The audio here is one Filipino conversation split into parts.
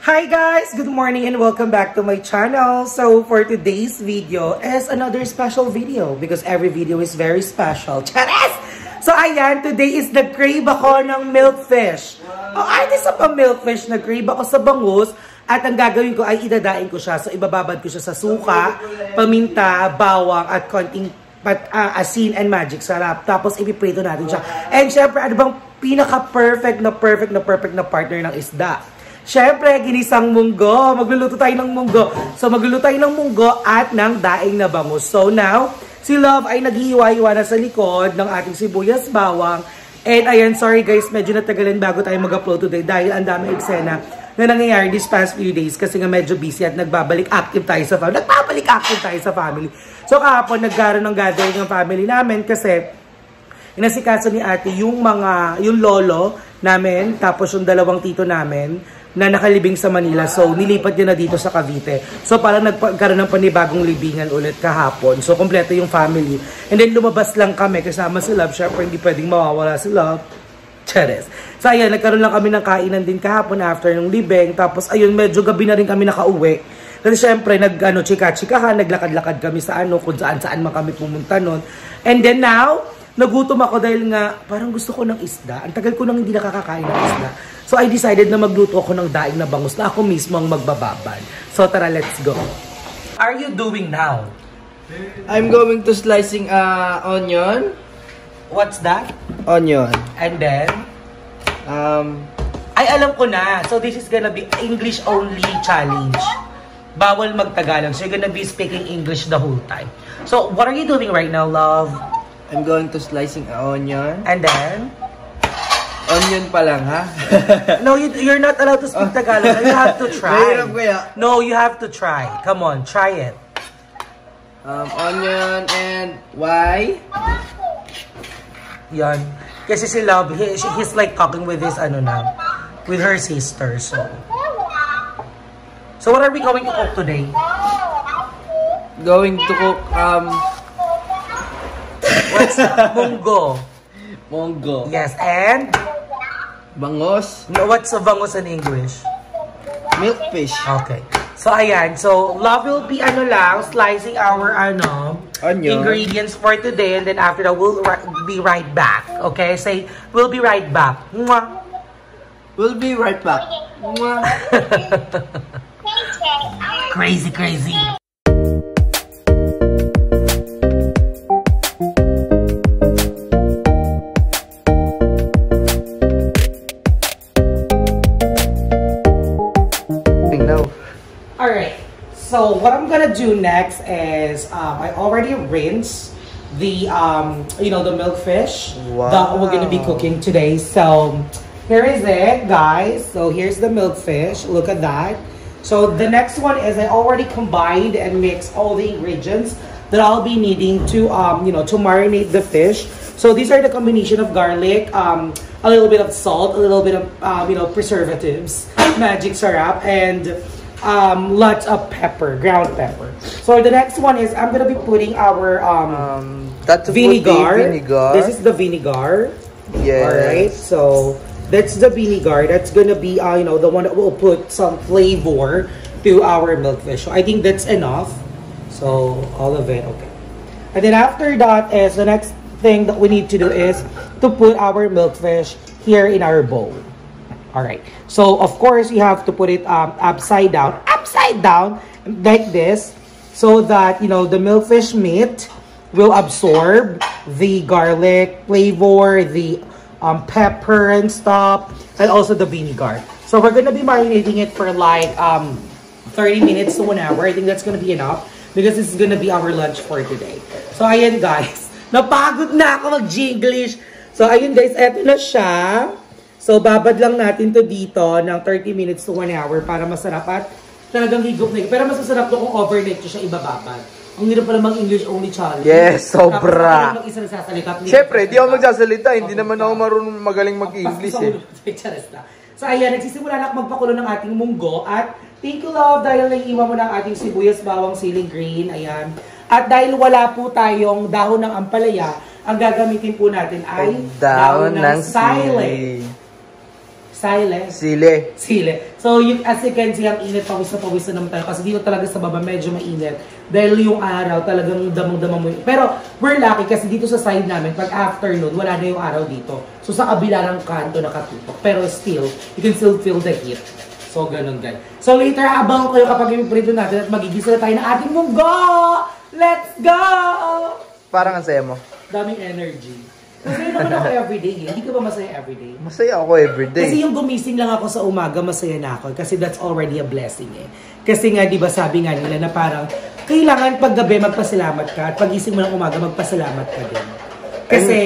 Hi guys! Good morning and welcome back to my channel. So for today's video is another special video because every video is very special. Chares! So ayan, today is nag-crave ako ng milkfish. Oh, artist of a milkfish, nag-crave ako sa bangus at ang gagawin ko ay idadain ko siya. So ibababad ko siya sa suka, paminta, bawang at konting asin and magic sarap. Tapos ipiprito natin siya. And syempre, ano bang pinaka-perfect na partner ng isda? Syempre, ginisang munggo. Magluluto tayo ng munggo. So, magluluto tayo ng munggo at ng daing na bangus. So, now, si Love ay naghihiwa-hiwa na sa likod ng ating sibuyas bawang. And, ayan, sorry guys, medyo natagalan bago tayo mag-upload today dahil ang dami eksena na nangyayari these past few days kasi nga medyo busy at nagbabalik active tayo sa family. So, kahapon, nagkaroon ng gathering ng family namin kasi inasikaso ni ate yung lolo namin, tapos yung dalawang tito namin na nakalibing sa Manila. So, nilipat niya na dito sa Cavite. So, parang nagkaroon ng panibagong libingan ulit kahapon. So, kompleto yung family. And then, lumabas lang kami kasama si Love. Siyempre, hindi pwedeng mawawala si Love. Chares. So, ayan, nagkaroon lang kami ng kainan din kahapon after ng libing. Tapos, ayun, medyo gabi na rin kami nakauwi. Kasi syempre, chika-chikahan, naglakad-lakad kami sa kung saan-saan man kami pumunta nun. And then now, nagutom ako dahil nga, parang gusto ko ng isda. Ang tagal ko nang hindi nakakakain ng isda. So, I decided na magluto ako ng daing na bangus na ako mismo ang magbababad. So, tara, let's go. What are you doing now? I'm going to slicing onion. What's that? Onion. And then? Ay, alam ko na. So, this is gonna be English-only challenge. Bawal magtagalog. So, you're gonna be speaking English the whole time. So, what are you doing right now, Love? I'm going to slicing onion. And then? Onion pa lang, ha? No, you're not allowed to speak Tagalog. You have to try. Mahirap kaya? No, you have to try. Come on, try it. Onion and why? Yan. Kasi si Love, he's like talking with his, with her sister, so. So what are we going to cook today? Going to cook, what's Munggo. Munggo. Yes, and? Bangus. No, what's bangus in English? Milkfish. Okay. So, ayan. So, Love will be, slicing our, onion. Ingredients for today. And then after that, we'll be right back. Okay? Say, we'll be right back. Mwah. We'll be right back. Mwah. Crazy, crazy. Alright, so what I'm gonna do next is I already rinsed the the milkfish that we're gonna be cooking today. So here is it, guys. So here's the milkfish. Look at that. So the next one is I already combined and mixed all the ingredients that I'll be needing to to marinate the fish. So these are the combination of garlic, a little bit of salt, a little bit of preservatives, magic syrup, and lots of pepper, ground pepper. So the next one is I'm gonna be putting our that's vinegar. Vinegar. This is the vinegar. Yes. All right. So that's the vinegar. That's gonna be the one that will put some flavor to our milkfish. So I think that's enough. So all of it, okay. And then after that is the next thing that we need to do is to put our milkfish here in our bowl. Alright, so of course you have to put it upside down like this so that the milkfish meat will absorb the garlic flavor, the pepper and stuff, and also the vinegar. So we're gonna be marinating it for like 30 minutes to 1 hour. I think that's gonna be enough because this is gonna be our lunch for today. So ayan guys, napagod na ako mag-Jinglish. So ayun guys, eto na siya. So, babad lang natin to dito ng 30 minutes to 1 hour para masarap at talagang higop na. Pero masasarap to kung overnight ko siya ibababad. Ang hirap pala mag-English only challenge. Yes, sobra. Tapos mag-isa nagsasalita. Siyempre, di ako magsasalita. Hindi naman ako marunong magaling mag-English eh. So, ayan, nagsisimula na ako magpakulo ng ating munggo. At thank you, Love, dahil naiiwan mo ng ating sibuyas, bawang, siling green. Ayan. At dahil wala po tayong dahon ng ampalaya, ang gagamitin po natin ay dahon ng sili. Sile. So, as you can see, ang init, pawis na naman tayo. Kasi dito talaga sa baba, medyo mainit. Dahil yung araw, talagang damang-damang mo. Pero, we're lucky kasi dito sa side namin, pag afternoon, wala na yung araw dito. So, sa kabila ng kanto nakatutok. Pero still, you can still feel the heat. So, ganun guys. So, later, abang ko kayo kapag i-prito natin at magigisa na tayo ng ating munggo! Let's go! Parang ang saya mo. Daming energy. Masaya naman ako everyday eh. Hindi ka ba masaya everyday? Masaya ako everyday. Kasi yung gumising lang ako sa umaga, masaya na ako. Kasi that's already a blessing eh. Kasi nga, di ba sabi nga nila na parang, kailangan pag gabi magpasalamat ka at pagising mo ng umaga, magpasalamat ka din. Kasi,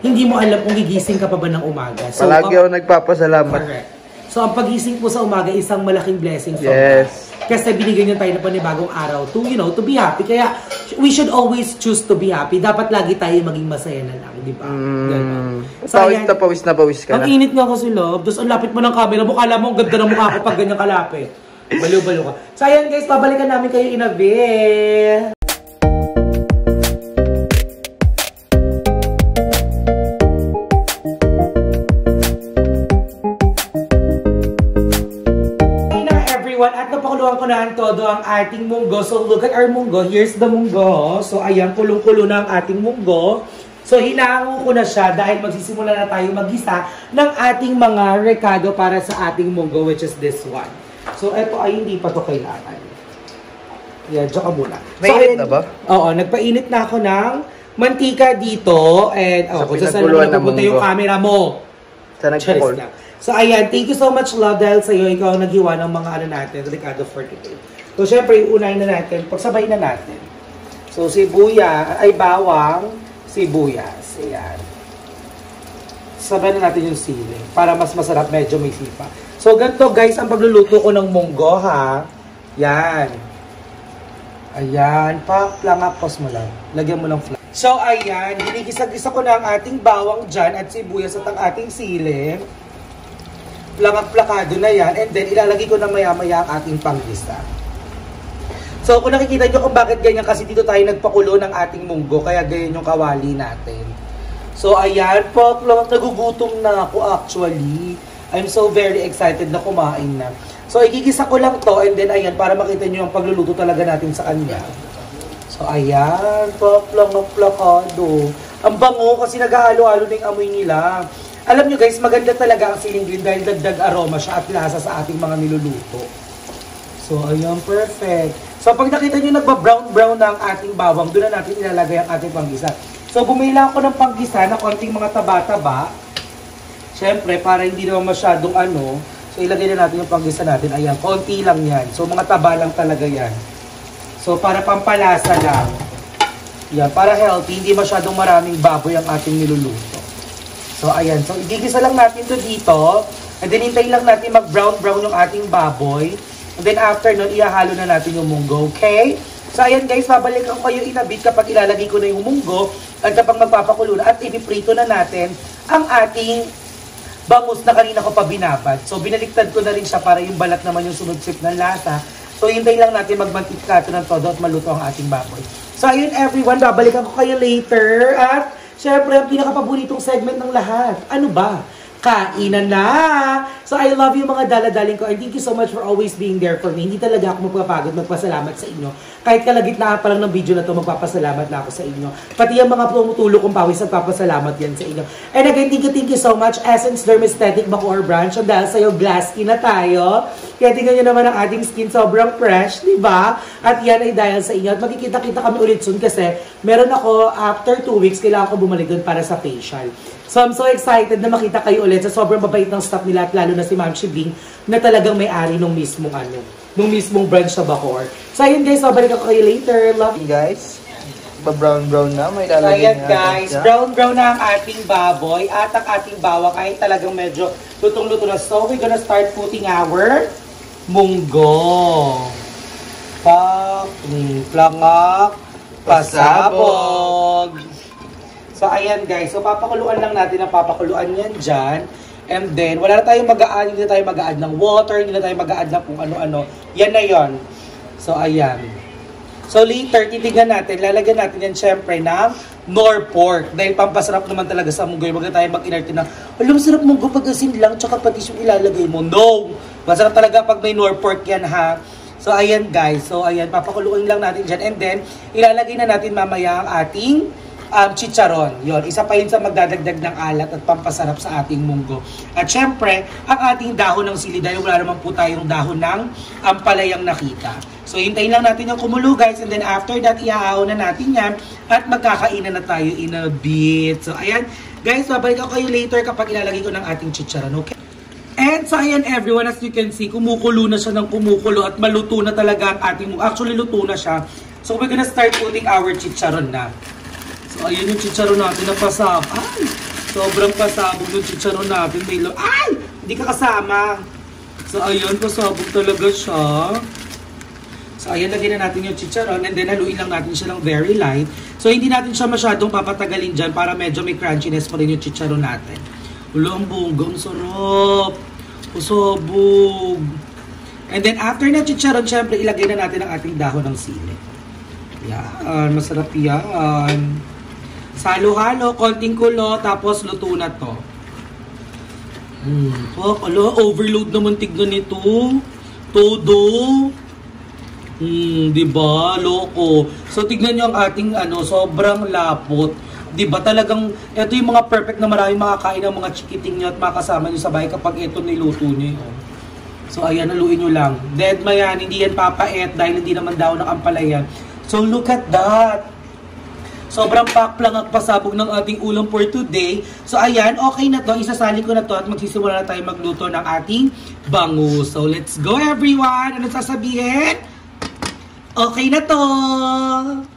hindi mo alam kung gigising ka pa ba ng umaga. So, palagi ako nagpapasalamat. Correct. So, ang pagising po sa umaga, isang malaking blessing. Yes. Kasi binigyan niyo tayo ng panibagong araw to, you know, to be happy. Kaya, we should always choose to be happy. Dapat lagi tayo maging masaya na lang, di ba? So, pawis na pawis ka na. Ang init nga kasi, love. Tapos, ang lapit mo ng camera mo. Kala mo, ang ganda ng mukha ko pag ganyan kalapit. Baliw-baliw ka. So, ayan guys, babalikan namin kayo in a bit. At napakuluan ko na ang todo ang ating munggo. So, look at our munggo. Here's the munggo. So, ayan, kulong-kulo na ang ating munggo. So, hinango ko na siya dahil magsisimula na tayo mag-isa ng ating mga recado para sa ating munggo, which is this one. So, eto ay hindi pa to kailangan. Yan, dyan ka muna. Mainit na ba? Oo, nagpainit na ako ng mantika dito. And, kung saan naman napupunta yung camera mo. Sa nagpukul. So, ayan, thank you so much, love, dahil sa'yo, ikaw ang naghiwa ng mga ano natin, recado for today. So, syempre, unahin na natin, pagsabay na natin. So, bawang, sibuyas. Ayan. Sabay na natin yung sili, para mas masarap, medyo may sipa. So, ganito, guys, ang pagluluto ko ng munggo, ha? Yan. Ayan, plangapos mo lang. Lagyan mo ng flan. So, ayan, ginigisa-gisa ko na ang ating bawang dyan at sibuyas at ang ating sili. Plakak-plakado na yan, and then ilalagay ko na maya-maya ang ating panggisa. So kung nakikita nyo kung bakit ganyan, kasi dito tayo nagpakulo ng ating munggo, kaya ganyan yung kawali natin. So ayan po, nagugutom na ako actually. I'm so very excited na kumain na. So igigisa ko lang to, and then ayan, para makita nyo yung pagluluto talaga natin sa kanya. So ayan po, plakak-plakado. Ang bango kasi naghahalo-halo na yung amoy nila. Alam nyo guys, maganda talaga ang siling green dahil dagdag aroma siya at lasa sa ating mga niluluto. So, ayan, perfect. So, pag nakita nyo nagba-brown-brown na ang ating bawang, doon na natin ilalagay ang ating panggisa. So, bumili ako ng panggisa na konting mga taba-taba. Siyempre, para hindi naman masyadong ano. So, ilagay na natin yung panggisa natin. Ayan, konti lang yan. So, mga taba lang talaga yan. So, para pampalasa lang. Yan, para healthy, hindi masyadong maraming baboy ang ating niluluto. So, ayan. So, igigisa lang natin to dito. And then, hintayin lang natin mag-brown-brown yung ating baboy. And then, after nun, ihahalo na natin yung munggo. Okay? So, ayan guys, babalikan ko kayo in a bit kapag ilalagay ko na yung munggo. At kapag magpapakulo na at ipiprito na natin ang ating bangus na kanina ko pa binabad. So, binaliktad ko na rin siya para yung balat naman yung sunod-sip ng lasa. So, hintayin lang natin magmantika ito ng todo at maluto ang ating baboy. So, ayun everyone, babalikan ko kayo later. At syempre, ang pinakapaboritong segment ng lahat. Ano ba? Kainan na! So, I love you mga daladaling ko. And thank you so much for always being there for me. Hindi talaga ako magpapagod, magpasalamat sa inyo. Kahit kalagitnaan pa lang ng video na to, magpapasalamat na ako sa inyo. Pati yung mga tumutulong kong pawis, magpapasalamat yan sa inyo. And again, thank you so much. Essence Dermaesthetic Bacoor Branch. And dahil sa'yo, glass skin na tayo. Kaya tingnan nyo naman ang ating skin, sobrang fresh, di ba? At yan ay dahil sa inyo. At magkikita-kita kami ulit soon kasi meron ako, after 2 weeks, kailangan ko bumalik doon para sa facial. So, I'm so excited na makita kayo ulit sa sobrang babait ng staff nila at lalo na si Ma'am Shibing na talagang may-ari nung mismong branch sa Bacoor. So, ayun guys, babalik ako kayo later. Love you guys. Brown-brown na, may So, lalagay ayan guys, brown-brown na ang ating baboy at ang ating bawang ay talagang medyo lutong-luto na. So, we're gonna start putting our munggo. Plangak, pasabog. So, ayan guys. So, papakuluan lang natin ang papakuluan yan dyan. And then, wala na tayong mag-a-add. Hindi na tayo mag-a-add ng water. Hindi na tayo mag-a-add ng kung ano-ano. Yan na yon. So, ayan. So later, titignan natin, lalagyan natin yan syempre ng nor pork. Dahil pampasarap naman talaga sa munggo. Huwag na tayo mag-inarte na, alam, masarap munggo pag asin lang, tsaka patis yung ilalagay mo. No! Masarap talaga pag may nor pork yan, ha? So ayan guys, so ayan, papakuluin lang natin dyan. And then, ilalagay na natin mamaya ang ating chicharon. Yon, isa pa yun sa magdadagdag ng alat at pampasarap sa ating munggo. At syempre, ang ating dahon ng sili, dahil wala naman po tayong dahon ng ampalayang nakita. So, hintayin lang natin yung kumulo, guys. And then, after that, iahaw na natin yan. At magkakainan na tayo in a bit. So, ayan. Guys, babalik ako kayo later kapag ilalagay ko ng ating chicharon, okay? And so, ayan everyone, as you can see, kumukulo na siya ng kumukulo at maluto na talaga ang ating munggo. Actually, luto na siya. So, we're gonna start putting our chicharon na. So, ayun yung chicharon natin na pasabog. Ay! Sobrang pasabog yung chicharon natin. Ay! Hindi ka kasama. So, ayun, pasabog talaga siya. So, ayun, lagyan na natin yung chicharon. And then, haluin lang natin siya ng very light. So, hindi natin siya masyadong papatagalin dyan para medyo may crunchiness pa rin yung chicharon natin. Ulo, ang bongga. Ang sarap. Pasabog. And then, after na chicharon, syempre, ilagay na natin ang ating dahon ng sili. Yan. Masarap yan. Halo-halo, konting kulo, tapos luto na to. Overload naman tignan nito. Todo. Diba? Loko. So, tignan nyo ang ating, sobrang lapot. Diba? Talagang, ito yung mga perfect na maraming makakain ng mga chikiting nyo at makasama nyo sa bahay kapag ito niluto nyo. So, ayan, haluin nyo lang. Dead yan, hindi yan papait dahil hindi naman daw ng ampalayan. So, look at that. Sobrang pakplang at pasabog ng ating ulam for today. So, ayan, okay na to. Isasali ko na to at magsisimula na tayo magluto ng ating bangus. So, let's go everyone! Ano sasabihin? Okay na to!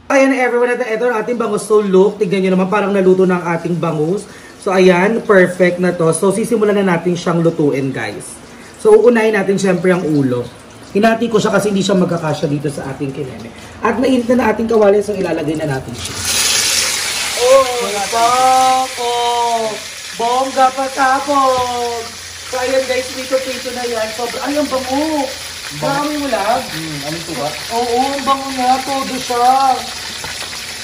Ayan everyone, ito ang ating bangus. So, look, tignan nyo naman, parang naluto ng ating bangus. So, ayan, perfect na to. So, sisimulan na natin siyang lutuin, guys. So, uunahin natin syempre ang ulo. Hinati ko siya kasi hindi siya magkakasya dito sa ating kineme. At mainit na ating kawali, so ilalagay na natin siya. Pako! Bongga pasabog! So, ayan guys, prito-prito na yan. Ay, ang bango! Marami mo lang. Anong tuba? Oo, ang bango niya. Todo siya.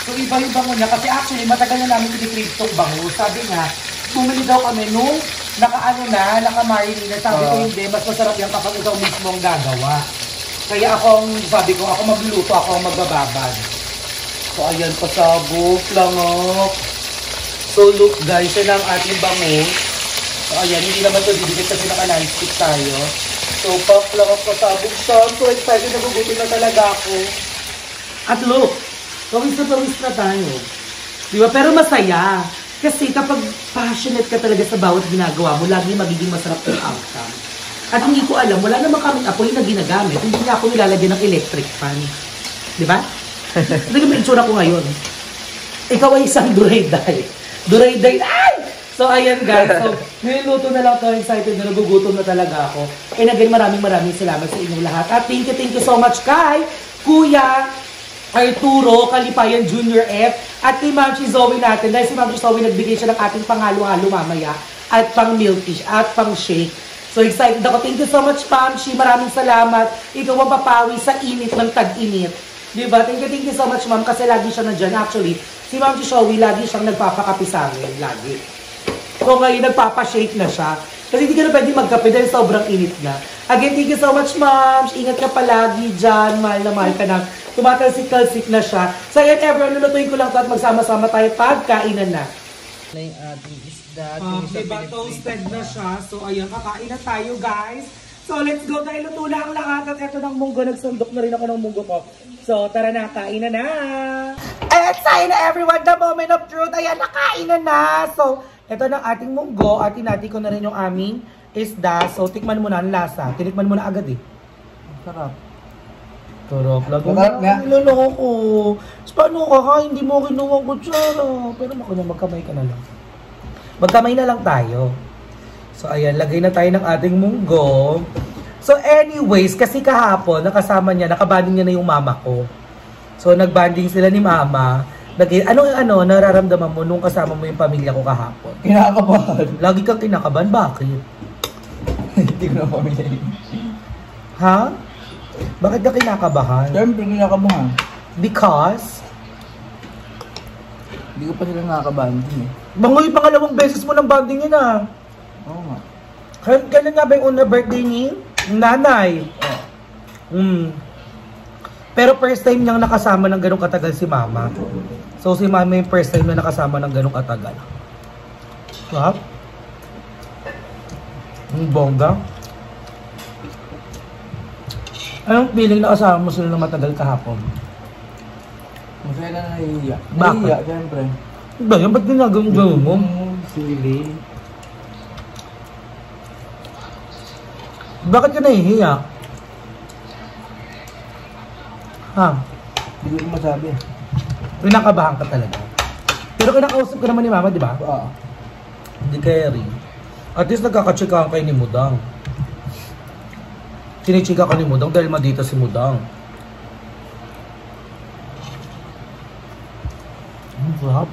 So, iba yung bango niya. Kasi actually, matagal na namin pinikrave itong bango. Sabi nga, bumili daw kami nung naka-marinate na. Sabi ko hindi, mas masarap yan kapag ikaw mismo ang gagawa. Kaya sabi ko, ako magluluto, ako ang magbababad. So, ayan, pasabog, langok. So, look guys, yan ang ating bango. So, ayan, hindi naman ito didikit kasi naka-non-stick tayo. So, langok, pasabog siya. So, excited, nagugutin na talaga ako. At look, pawis na tayo. Diba? Pero masaya. Kasi kapag passionate ka talaga sa bawat ginagawa mo, lagi magiging masarap yung outcome. At hindi ko alam, wala naman kaming apoy na ginagamit. Hindi na ako nilalagyan ng electric fan. Diba? Hindi ka may itsura ko ngayon. Ikaw ay isang duray-day. Duray-day. Ay! So, ayan guys. So, niluluto na lang ito. Excited na nagugutom na talaga ako. And again, maraming salamat sa inyong lahat. At thank you so much kay Kuya Arturo Kalipayan Jr. F. At kay Ma'am Zoe natin. Dahil si Ma'am Zoe nagbigay siya ng ating panghalo-halo mamaya. At pang milkish. At pang shake. So, excited ako. Thank you so much, Ma'am Shi. Maraming salamat. Ikaw ang papawi sa init ng tag-init. Diba? Thank you so much, Ma'am. Kasi lagi siya nandyan. Actually, si Ma'am Zoe, lagi siyang nagpapakapi sa amin. Lagi. So, ngayon, nagpapashake na siya. Kasi hindi ka na pwede magkape dahil sobrang init na. Again, thank you so much, Ma'am. Ingat ka palagi dyan. Mahal na mahal ka na. Tumatalsik-talsik na siya. So, ayan, everyone, lulutuin ko lang ito at magsama-sama tayo pagkainan na. Yung ating isda. Diba, toasted na siya. So, ayan, kakain na tayo, guys. So, let's go. Dahil luto na ang lahat. At eto ng munggo. Nagsundok na rin ako ng munggo ko. So, tara na. Kain na. And kain na, everyone. The moment of truth. Ayan, nakain na. So, eto ng ating munggo. At tinati ko na rin yung aming isda. So, tikman mo na ang lasa. Tinikman mo na agad eh. Sarap. Sarap. Sarap nga. Niloloko ko. So, paano ka ha? Hindi mo kinuha ko kutsara. Pero magkamay ka na lang. Magkamay na lang tayo. So, ayan, lagay na tayo ng ating munggo. So, anyways, kasi kahapon, nakasama niya, nakabanding niya na yung mama ko. So, nagbanding sila ni mama. Nararamdaman mo nung kasama mo yung pamilya ko kahapon? Kinakabahan. Lagi kang kinakabahan? Bakit? Hindi ko na pamilya. Ha? Bakit ka kinakabahan? Siyempre, kinakabahan. Because? Hindi ko pa sila nakakabanding eh. Bangoy, pangalawang beses mo ng banding yun ah. Oo nga. Kailan nga ba yung una birthday ni nanay? Pero first time niyang nakasama ng ganong katagal si mama. So si mama yung first time na nakasama ng ganong katagal. Wow. Ang bongga. Anong feeling na kasama mo sila ng matagal kahapon? Masaya na nahihiya. Bakit? Nahihiya, syempre. Ba yan? Ba't ginagawin mo? Sili. Bakit ka nahihiya? Ha? Hindi ko masabi. Pinakabahan ka talaga. Pero kinakausap ka naman ni mama, di ba? Oo. Hindi kaya rin. At least nagkakatsikahan kayo ni Mudang. Sinichika ka ni Mudang dahil madita si Mudang. Ang sarap.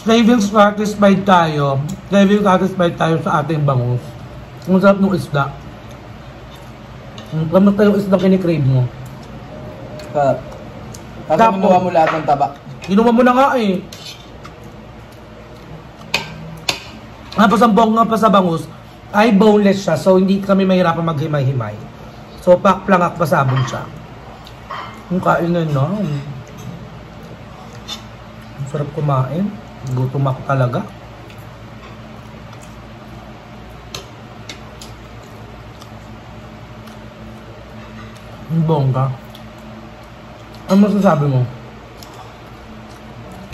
Craving satisfied tayo. Craving satisfied tayo sa ating bangus. Ang sarap ng isda. Kamusta yung isda kinikrave mo? Kasi minuha mo lahat ng taba. Ginuha mo na nga eh. Napasambong nga pa sa bangus, ay boneless siya. So hindi kami mahirapan maghimay-himay. So pakplangak pa sabon siya. Ang kain na na. Ang sarap kumain. Gutom ako talaga. Ang bongga. Ano masasabi mo?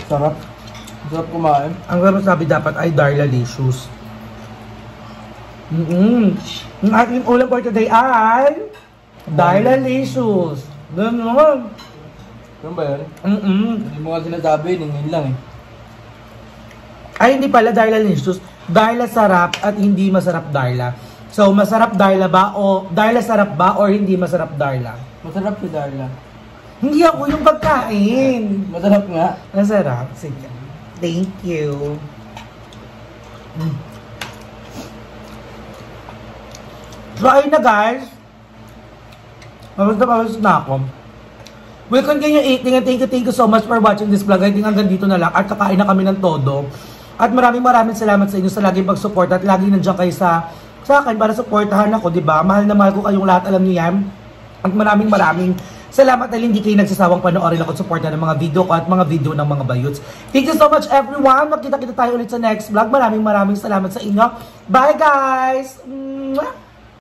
Sarap. Sarap kumain. Ang masasabi dapat ay Darlalicious. Ang ating ulam for today ay Darlalicious. Ganon. Ganun ba yan? Hindi mo nga sinasabi, ningin lang eh. Ay, hindi pala Darlalicious. Darla sarap at hindi masarap Darla. So, masarap Darla ba o Darla sarap ba or hindi masarap Darla? Masarap si Darla. Hindi ako yung pagkain. Masarap nga. Masarap. Sige. Thank you. So, ayun na guys. Pawas na ako. We'll continue eating and thank you so much for watching this vlog. I think hanggang dito na lang at kakain na kami ng todo. At maraming salamat sa inyo sa laging pag-support at lagi nandiyan kayo sa akin para supportahan ako, di ba? Mahal na mahal ko kayong lahat, alam niyo yan. At maraming salamat dahil hindi kayo nagsasawang panoorin ako at supportan ng mga video ko at mga video ng mga bayuts. Thank you so much everyone. Magkita-kita tayo ulit sa next vlog. Maraming salamat sa inyo. Bye guys! Mwah!